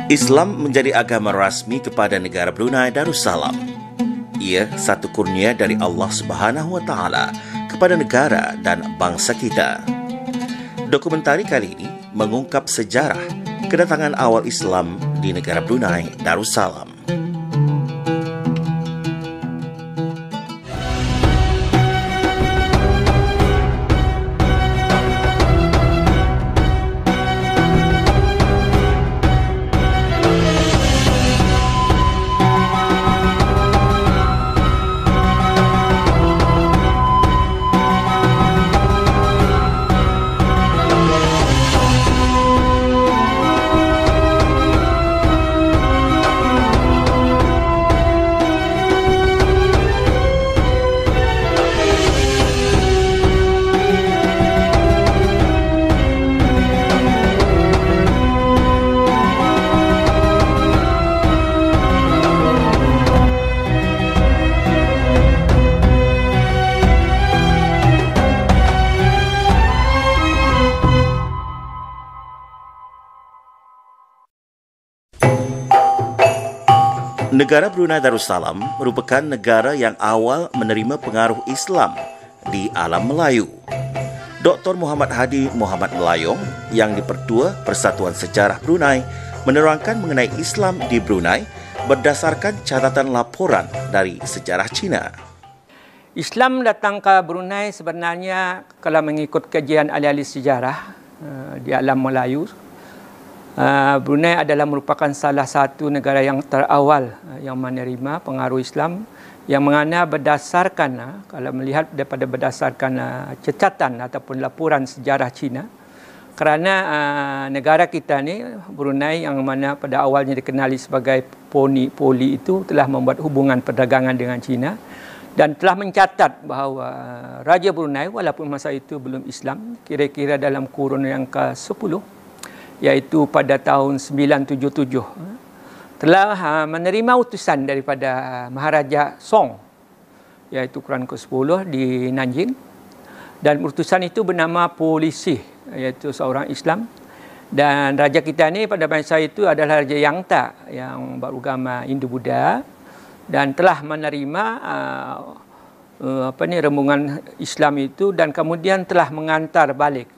Islam menjadi agama rasmi kepada negara Brunei Darussalam. Ia satu kurnia dari Allah Subhanahu Wa Taala kepada negara dan bangsa kita. Dokumentari kali ini mengungkap sejarah kedatangan awal Islam di negara Brunei Darussalam. Negara Brunei Darussalam merupakan negara yang awal menerima pengaruh Islam di alam Melayu. Dr. Muhammad Hadi Muhammad Melayong yang dipertua Persatuan Sejarah Brunei menerangkan mengenai Islam di Brunei berdasarkan catatan laporan dari sejarah Cina. Islam datang ke Brunei sebenarnya kalau mengikut kajian ahli-ahli sejarah di alam Melayu, Brunei adalah merupakan salah satu negara yang terawal yang menerima pengaruh Islam, yang mana berdasarkan, kalau melihat daripada berdasarkan catatan ataupun laporan sejarah Cina, kerana negara kita ni Brunei yang mana pada awalnya dikenali sebagai poli itu telah membuat hubungan perdagangan dengan Cina dan telah mencatat bahawa Raja Brunei walaupun masa itu belum Islam, kira-kira dalam kurun yang ke-10, iaitu pada tahun 977, telah menerima utusan daripada Maharaja Song, iaitu kurun ke-10 di Nanjing, dan utusan itu bernama Polisi, iaitu seorang Islam. Dan raja kita ni pada masa itu adalah Raja Yangta yang beragama Hindu-Buddha dan telah menerima rembungan Islam itu dan kemudian telah mengantar balik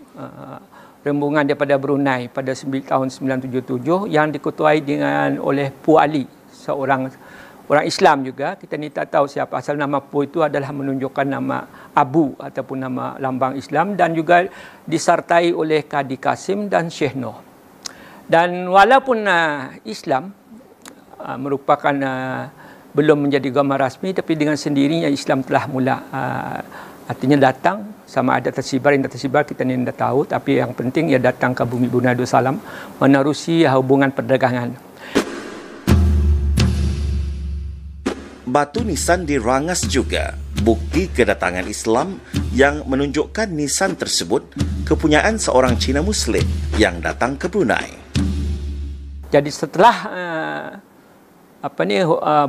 rembungan daripada Brunei pada tahun 977 yang diketuai oleh Pu Ali, seorang orang Islam juga. Kita ni tak tahu siapa asal nama Pu itu, adalah menunjukkan nama Abu ataupun nama lambang Islam, dan juga disertai oleh Kadi Kasim dan Syekh Noh. Dan walaupun Islam merupakan belum menjadi agama rasmi, tapi dengan sendirinya Islam telah mula artinya datang. Sama ada tersibar, yang tersibar kita ni dah tahu, tapi yang penting ia datang ke bumi Brunei Darussalam menerusi hubungan perdagangan. Batu nisan di Rangas juga bukti kedatangan Islam yang menunjukkan nisan tersebut kepunyaan seorang Cina Muslim yang datang ke Brunei. Jadi setelah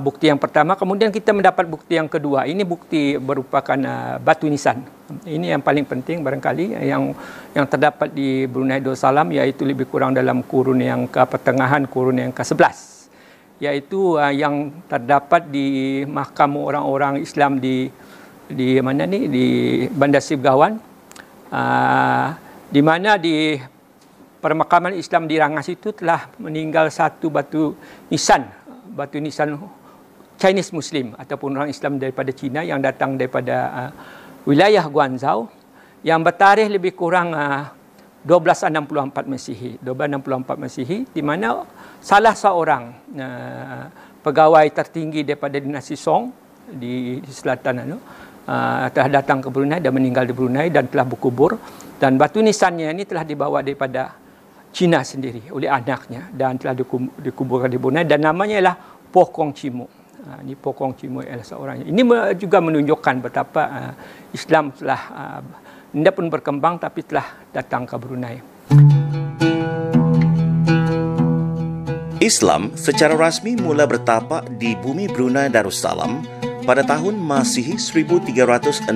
bukti yang pertama, kemudian kita mendapat bukti yang kedua. Ini bukti merupakan batu nisan. Ini yang paling penting barangkali yang terdapat di Brunei Darussalam, iaitu lebih kurang dalam kurun yang pertengahan kurun yang ke-11, iaitu yang terdapat di mahkam orang-orang Islam di mana ni, di Bandar Sibgawan, di mana di permakaman Islam di Rangas itu telah meninggal satu batu nisan Chinese Muslim ataupun orang Islam daripada China yang datang daripada wilayah Guangzhou, yang bertarikh lebih kurang 1264 Masihi, di mana salah seorang pegawai tertinggi daripada dinasti Song di selatan telah datang ke Brunei dan meninggal di Brunei dan telah berkubur, dan batu nisannya ini telah dibawa daripada Cina sendiri oleh anaknya dan telah dikuburkan di Brunei, dan namanya ialah Po Kong Chimu. Ini Po Kong Chimu ialah seorang. Ini juga menunjukkan betapa Islam telah tidak pun berkembang tapi telah datang ke Brunei. Islam secara rasmi mula bertapak di bumi Brunei Darussalam pada tahun Masihi 1368,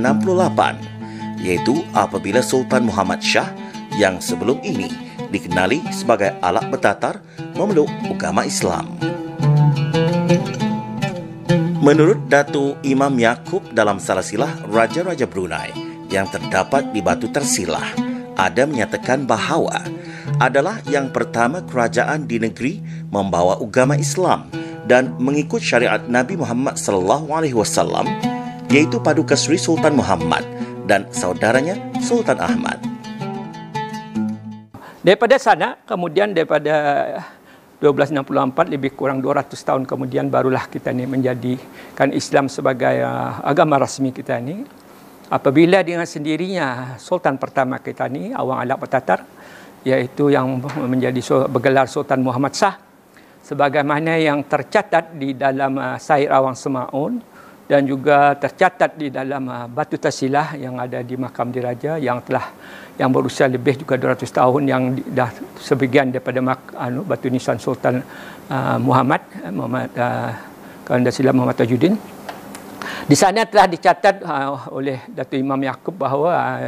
yaitu apabila Sultan Muhammad Shah yang sebelum ini dikenali sebagai alat bertatar memeluk agama Islam. Menurut Datuk Imam Yaakob dalam Silsilah Raja-Raja Brunei yang terdapat di Batu Tersilah, ada menyatakan bahawa adalah yang pertama kerajaan di negeri membawa agama Islam dan mengikut syariat Nabi Muhammad SAW, iaitu Paduka Seri Sultan Muhammad dan saudaranya Sultan Ahmad. Daripada sana, kemudian daripada 1264, lebih kurang 200 tahun kemudian barulah kita ni menjadikan Islam sebagai agama rasmi kita ni. Apabila dengan sendirinya Sultan pertama kita ni, Awang Alak Bertatar, iaitu yang menjadi bergelar Sultan Muhammad Shah, sebagaimana yang tercatat di dalam Syair Awang Semaun dan juga tercatat di dalam Batu Tersilah yang ada di Makam Diraja yang berusia lebih juga 200 tahun, yang dah sebagian daripada batu nisan Sultan Muhammad Dasilah Muhammad Tajuddin. Di sana telah dicatat oleh Datuk Imam Yaakob bahawa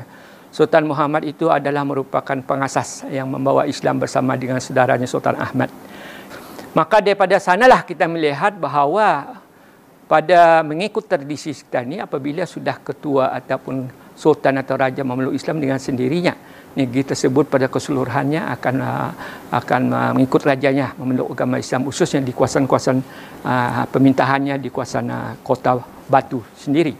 Sultan Muhammad itu adalah merupakan pengasas yang membawa Islam bersama dengan saudaranya Sultan Ahmad. Maka daripada sanalah kita melihat bahawa pada mengikut tradisi kita ni, apabila sudah ketua ataupun sultan atau raja memeluk Islam dengan sendirinya, negeri tersebut pada keseluruhannya akan mengikut rajanya memeluk agama Islam, khususnya di kawasan-kawasan pemintahannya di kawasan kota Batu sendiri.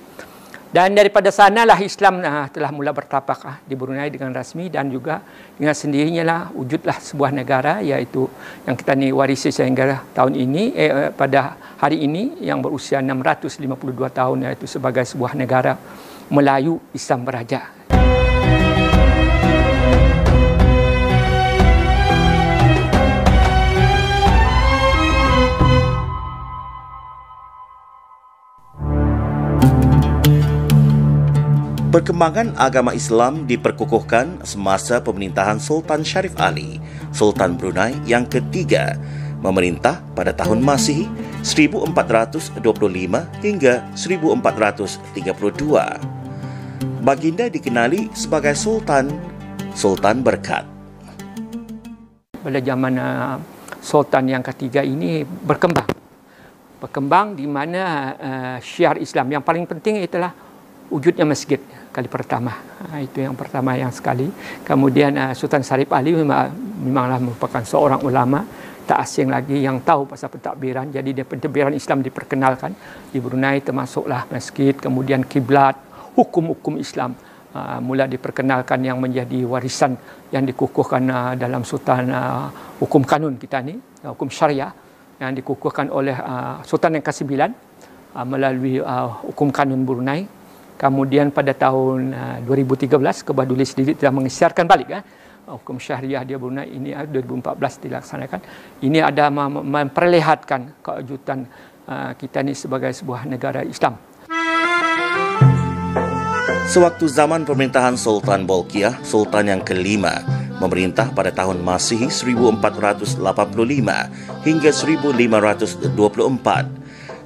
Dan daripada sanalah Islam telah mula bertapak di Brunei dengan rasmi, dan juga dengan sendirinya lah wujudlah sebuah negara, iaitu yang kita ni warisi sehingga tahun ini, pada hari ini yang berusia 652 tahun, iaitu sebagai sebuah negara Melayu Islam Beraja. Perkembangan agama Islam diperkukuhkan semasa pemerintahan Sultan Sharif Ali, Sultan Brunei yang ketiga, memerintah pada tahun Masihi 1425 hingga 1432. Baginda dikenali sebagai Sultan Berkat. Pada zaman Sultan yang ketiga ini berkembang di mana syiar Islam yang paling penting itulah wujudnya masjid kali pertama. Itu yang pertama yang sekali. Kemudian Sultan Sharif Ali memanglah merupakan seorang ulama, tak asing lagi yang tahu pasal pentadbiran. Jadi pentadbiran Islam diperkenalkan di Brunei, termasuklah masjid, kemudian kiblat, hukum-hukum Islam mula diperkenalkan yang menjadi warisan yang dikukuhkan dalam Sultan hukum kanun kita ni, hukum syariah yang dikukuhkan oleh Sultan yang ke-9 melalui hukum kanun Brunei. Kemudian pada tahun 2013 Kebaduli sendiri telah mengisyarkan balik hukum syariah di Brunei ini 2014 dilaksanakan. Ini ada memperlihatkan kewujudan kita ni sebagai sebuah negara Islam. Sewaktu zaman pemerintahan Sultan Bolkiah, Sultan yang kelima, memerintah pada tahun Masihi 1485 hingga 1524,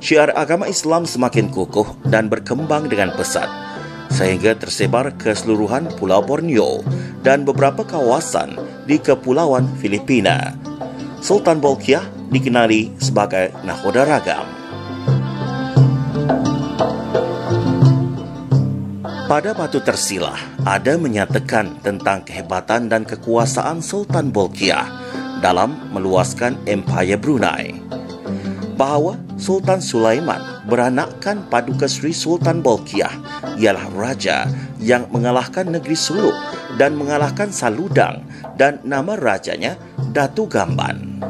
syiar agama Islam semakin kukuh dan berkembang dengan pesat, sehingga tersebar ke seluruhan Pulau Borneo dan beberapa kawasan di Kepulauan Filipina. Sultan Bolkiah dikenali sebagai Nakhoda Ragam. Pada Batu Tersilah, ada menyatakan tentang kehebatan dan kekuasaan Sultan Bolkiah dalam meluaskan Empayar Brunei. Bahawa Sultan Sulaiman beranakkan Paduka Seri Sultan Bolkiah ialah raja yang mengalahkan negeri Suluk dan mengalahkan Saludang, dan nama rajanya Datu Gamban.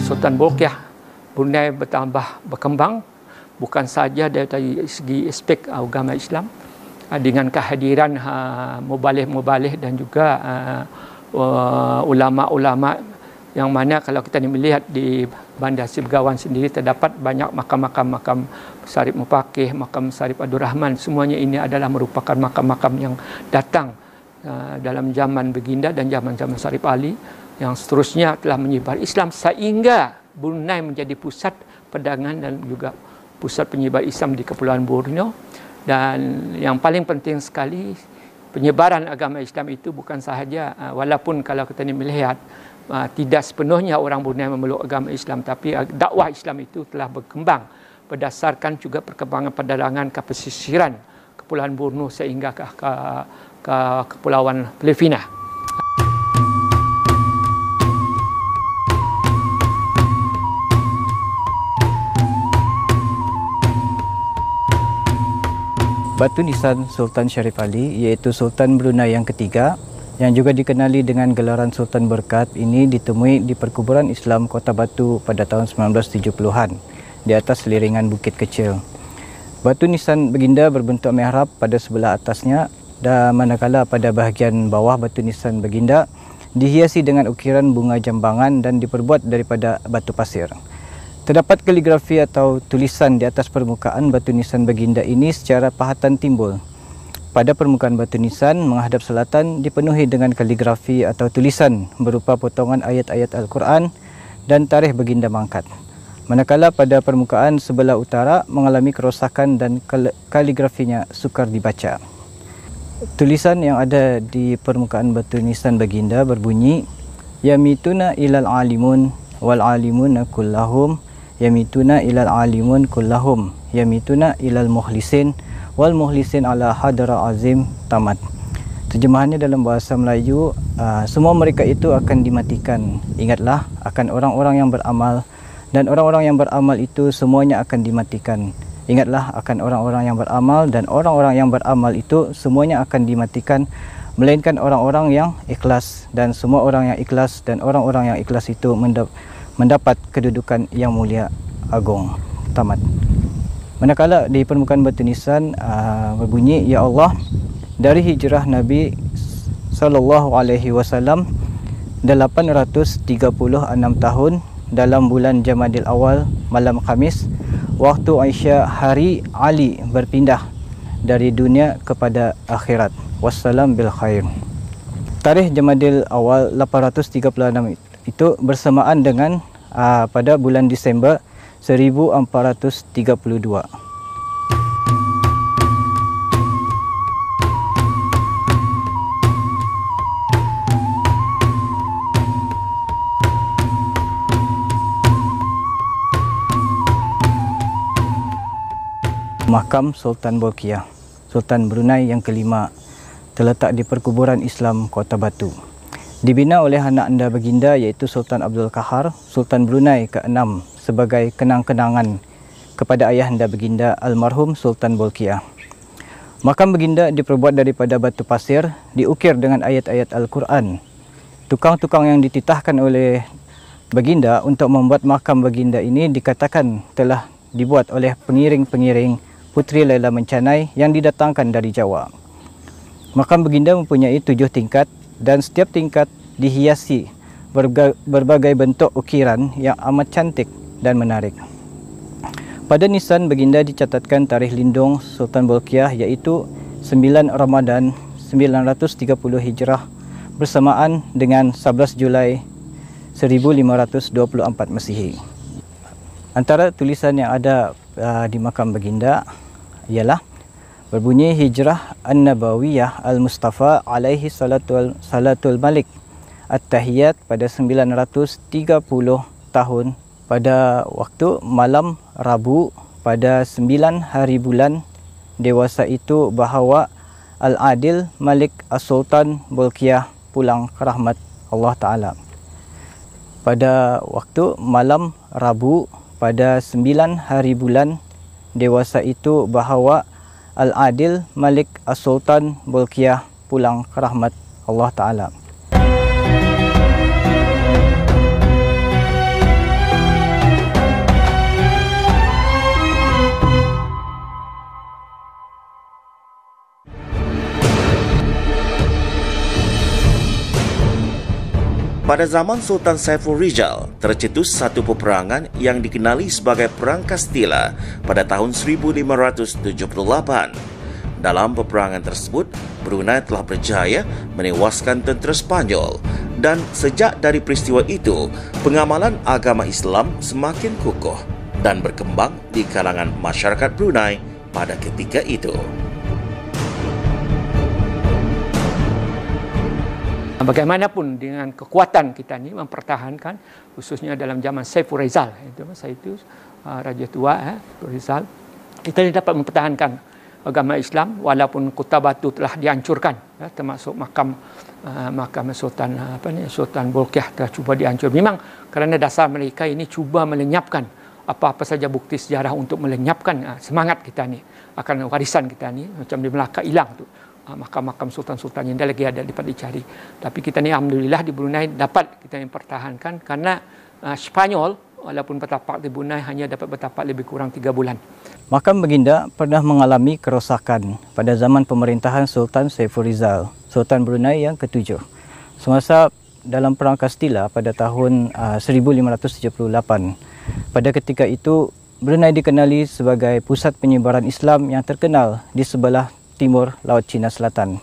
Sultan Bolkiah Brunei berkembang bukan saja dari segi aspek agama Islam, dengan kehadiran mubalih-mubalih dan juga ulama-ulama, yang mana kalau kita melihat di Bandar Seri Begawan sendiri terdapat banyak makam Sarip Mupakih, makam Sarip Abdul Rahman. Semuanya ini adalah merupakan makam-makam yang datang dalam zaman Baginda dan zaman Sharif Ali, yang seterusnya telah menyebar Islam sehingga Brunei menjadi pusat perdagangan dan juga pusat penyebar Islam di Kepulauan Borneo. Dan yang paling penting sekali, penyebaran agama Islam itu bukan sahaja walaupun kalau kita ni melihat tidak sepenuhnya orang Brunei memeluk agama Islam, tapi dakwah Islam itu telah berkembang berdasarkan juga perkembangan perdagangan ke pesisiran Kepulauan Borneo sehingga ke Kepulauan Filipina. Batu nisan Sultan Sharif Ali iaitu Sultan Brunei yang ketiga yang juga dikenali dengan gelaran Sultan Berkat ini ditemui di perkuburan Islam Kota Batu pada tahun 1970-an di atas liringan bukit kecil. Batu nisan baginda berbentuk mihrab pada sebelah atasnya dan manakala pada bahagian bawah batu nisan baginda dihiasi dengan ukiran bunga jambangan dan diperbuat daripada batu pasir. Terdapat kaligrafi atau tulisan di atas permukaan batu nisan baginda ini secara pahatan timbul. Pada permukaan batu nisan menghadap selatan dipenuhi dengan kaligrafi atau tulisan berupa potongan ayat-ayat Al-Quran dan tarikh baginda mangkat. Manakala pada permukaan sebelah utara mengalami kerosakan dan kaligrafinya sukar dibaca. Tulisan yang ada di permukaan batu nisan baginda berbunyi, Yamituna ilal alimun wal alimuna kullahum yamituna ilal alimun kullahum yamituna ilal mukhlisin wal mukhlisin ala hadra azim tamat. Terjemahannya dalam bahasa Melayu, semua mereka itu akan dimatikan. Ingatlah akan orang-orang yang beramal, dan orang-orang yang beramal itu semuanya akan dimatikan. Ingatlah akan orang-orang yang beramal, dan orang-orang yang beramal itu semuanya akan dimatikan, melainkan orang-orang yang ikhlas, dan semua orang yang ikhlas dan orang-orang yang ikhlas itu mendapat kedudukan yang mulia agung. Tamat. Manakala di permukaan batu nisan berbunyi, Ya Allah, dari hijrah Nabi SAW 836 tahun dalam bulan Jamadil Awal malam Khamis, waktu Aisyah hari Ali berpindah dari dunia kepada akhirat. Wassalam bil khair. Tarikh Jamadil Awal 836 itu bersamaan dengan pada bulan Disember 1432. Makam Sultan Bolkiah, Sultan Brunei yang kelima, terletak di perkuburan Islam Kota Batu. Dibina oleh anak anda baginda iaitu Sultan Abdul Qahar, Sultan Brunei ke-6 sebagai kenang-kenangan kepada ayah anda baginda almarhum Sultan Bolkiah. Makam baginda diperbuat daripada batu pasir, diukir dengan ayat-ayat Al-Quran. Tukang-tukang yang dititahkan oleh baginda untuk membuat makam baginda ini dikatakan telah dibuat oleh pengiring-pengiring Puteri Laila Mencanai yang didatangkan dari Jawa. Makam baginda mempunyai 7 tingkat dan setiap tingkat dihiasi berbagai bentuk ukiran yang amat cantik dan menarik. Pada nisan baginda dicatatkan tarikh lindung Sultan Bolkiah iaitu 9 Ramadan 930 Hijrah bersamaan dengan 11 Julai 1524 Masihi. Antara tulisan yang ada di makam baginda ialah berbunyi Hijrah An-Nabawiyah Al-Mustafa alaihi salatul Malik At-Tahiyat pada 930 tahun pada waktu malam Rabu pada 9 hari bulan dewasa itu bahawa Al-Adil Malik As-Sultan Bolkiah pulang ke rahmat Allah Ta'ala. Pada waktu malam Rabu pada 9 hari bulan dewasa itu bahawa Al-Adil Malik As-Sultan Bolkiah pulang ke rahmat Allah Ta'ala. Pada zaman Sultan Saiful Rijal, tercetus satu peperangan yang dikenali sebagai Perang Kastila pada tahun 1578. Dalam peperangan tersebut, Brunei telah berjaya menewaskan tentera Spanyol dan sejak dari peristiwa itu, pengamalan agama Islam semakin kukuh dan berkembang di kalangan masyarakat Brunei pada ketika itu. Bagaimanapun dengan kekuatan kita ni mempertahankan, khususnya dalam zaman Saiful Rizal, itu masa itu Raja Tua Rizal, kita ni dapat mempertahankan agama Islam walaupun Kota Batu telah dihancurkan, termasuk makam Sultan Sultan Bolkiah telah cuba dihancur. Memang kerana dasar mereka ini cuba melenyapkan apa-apa saja bukti sejarah untuk melenyapkan semangat kita ni akan warisan kita ni, macam di Melaka hilang tu makam-makam sultan-sultan yang dah lagi ada dapat dicari. Tapi kita ni alhamdulillah di Brunei dapat kita mempertahankan karena Spanyol walaupun bertapak di Brunei hanya dapat bertapak lebih kurang 3 bulan. Makam Baginda pernah mengalami kerosakan pada zaman pemerintahan Sultan Saiful Rizal, Sultan Brunei yang ke-7. Semasa dalam Perang Kastila pada tahun 1578. Pada ketika itu, Brunei dikenali sebagai pusat penyebaran Islam yang terkenal di sebelah timur Laut Cina Selatan.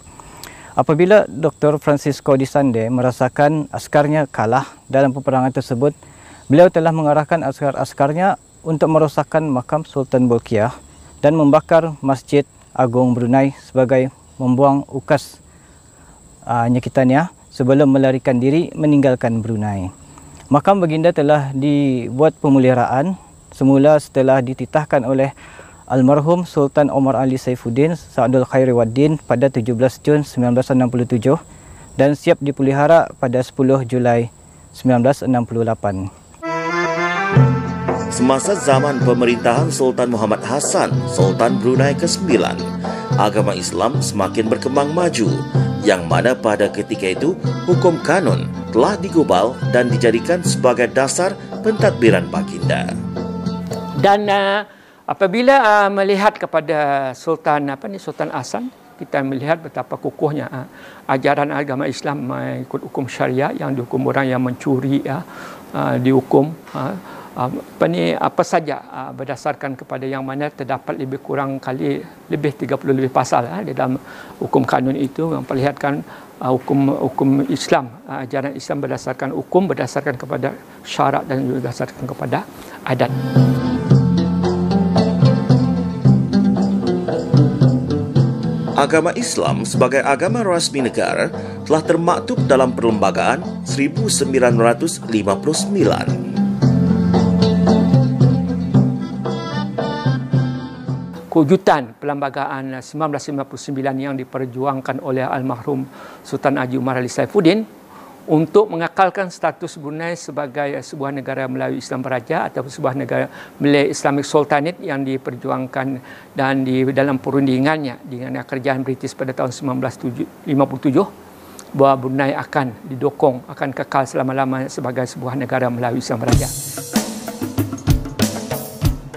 Apabila Dr. Francisco de Sande merasakan askarnya kalah dalam peperangan tersebut, beliau telah mengarahkan askar-askarnya untuk merosakkan makam Sultan Bolkiah dan membakar Masjid Agung Brunei sebagai membuang ukas nyakitannya sebelum melarikan diri meninggalkan Brunei. Makam Baginda telah dibuat pemeliharaan semula setelah dititahkan oleh almarhum Sultan Omar Ali Saifuddin Sa'adul Khairi Waddin pada 17 Jun 1967 dan siap dipelihara pada 10 Julai 1968. Semasa zaman pemerintahan Sultan Muhammad Hassan, Sultan Brunei ke-9, agama Islam semakin berkembang maju, yang mana pada ketika itu hukum kanun telah digubal dan dijadikan sebagai dasar pentadbiran baginda. Dan apabila melihat kepada Sultan Hassan, kita melihat betapa kukuhnya ajaran agama Islam mengikut hukum syariah, yang dihukum orang yang mencuri dihukum apa saja berdasarkan kepada yang mana terdapat lebih kurang kali lebih 30 lebih pasal di dalam hukum kanun itu memperlihatkan hukum Islam, ajaran Islam berdasarkan hukum, berdasarkan kepada syarak dan juga berdasarkan kepada adat. Agama Islam sebagai agama rasmi negara telah termaktub dalam Perlembagaan 1959. Kewujudan Perlembagaan 1959 yang diperjuangkan oleh almarhum Sultan Haji Umar Ali Saifuddin untuk mengekalkan status Brunei sebagai sebuah negara Melayu Islam Beraja atau sebuah negara Malay Islamic Sultanate yang diperjuangkan dan di dalam perundingannya dengan kerajaan British pada tahun 1957 bahawa Brunei akan didokong, akan kekal selama-lamanya sebagai sebuah negara Melayu Islam Beraja.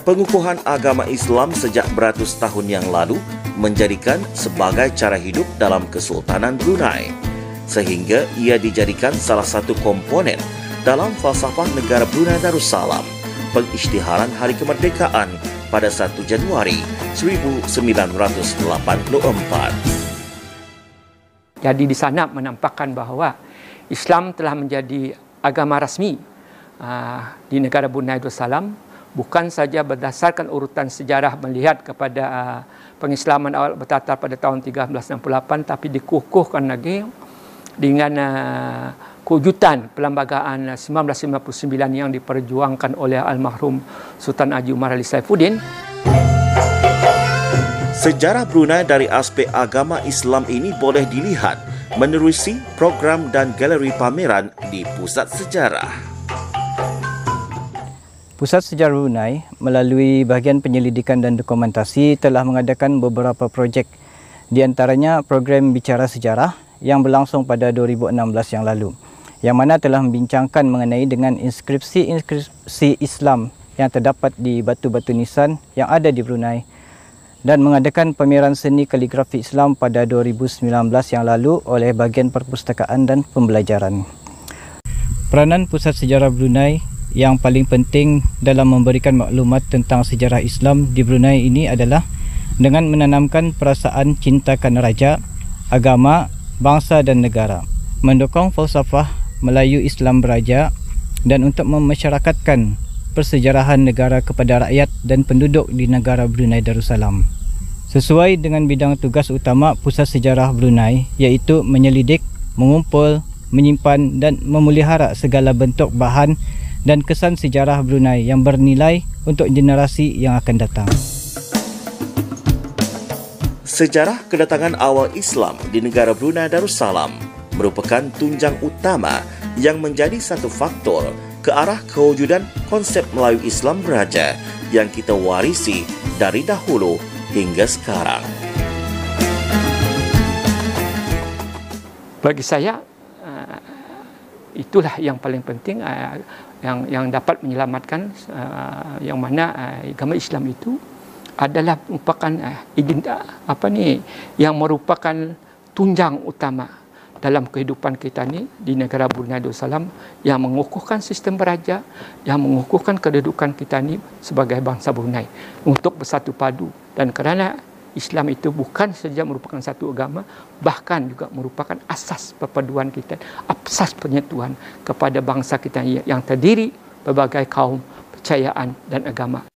Pengukuhan agama Islam sejak beratus tahun yang lalu menjadikan sebagai cara hidup dalam Kesultanan Brunei, sehingga ia dijadikan salah satu komponen dalam falsafah negara Brunei Darussalam, pengisytiharan Hari Kemerdekaan pada 1 Januari 1984. Jadi di sana menampakkan bahawa Islam telah menjadi agama rasmi di negara Brunei Darussalam, bukan saja berdasarkan urutan sejarah melihat kepada pengislaman awal bertatar pada tahun 1368, tapi dikukuhkan lagi dengan kewujudan Perlembagaan 1959 yang diperjuangkan oleh almarhum Sultan Haji Umar Ali Saifuddin. Sejarah Brunei dari aspek agama Islam ini boleh dilihat menerusi program dan galeri pameran di Pusat Sejarah. Pusat Sejarah Brunei melalui bahagian penyelidikan dan dokumentasi telah mengadakan beberapa projek, di antaranya program Bicara Sejarah yang berlangsung pada 2016 yang lalu, yang mana telah membincangkan mengenai dengan inskripsi Islam yang terdapat di batu-batu nisan yang ada di Brunei dan mengadakan pameran seni kaligrafi Islam pada 2019 yang lalu oleh bahagian perpustakaan dan pembelajaran. Peranan Pusat Sejarah Brunei yang paling penting dalam memberikan maklumat tentang sejarah Islam di Brunei ini adalah dengan menanamkan perasaan cintakan raja, agama, bangsa dan negara, mendukung falsafah Melayu Islam Beraja dan untuk memasyarakatkan persejarahan negara kepada rakyat dan penduduk di negara Brunei Darussalam. Sesuai dengan bidang tugas utama Pusat Sejarah Brunei, iaitu menyelidik, mengumpul, menyimpan dan memelihara segala bentuk bahan dan kesan sejarah Brunei yang bernilai untuk generasi yang akan datang. Sejarah kedatangan awal Islam di negara Brunei Darussalam merupakan tunjang utama yang menjadi satu faktor ke arah kewujudan konsep Melayu Islam beraja yang kita warisi dari dahulu hingga sekarang. Bagi saya, itulah yang paling penting, yang dapat menyelamatkan, yang mana agama Islam itu adalah merupakan yang merupakan tunjang utama dalam kehidupan kita ni di negara Brunei Darussalam, yang mengukuhkan sistem beraja, yang mengukuhkan kedudukan kita ni sebagai bangsa Brunei untuk bersatu padu. Dan kerana Islam itu bukan saja merupakan satu agama, bahkan juga merupakan asas perpaduan kita, asas penyatuan kepada bangsa kita yang terdiri berbagai kaum, percayaan dan agama.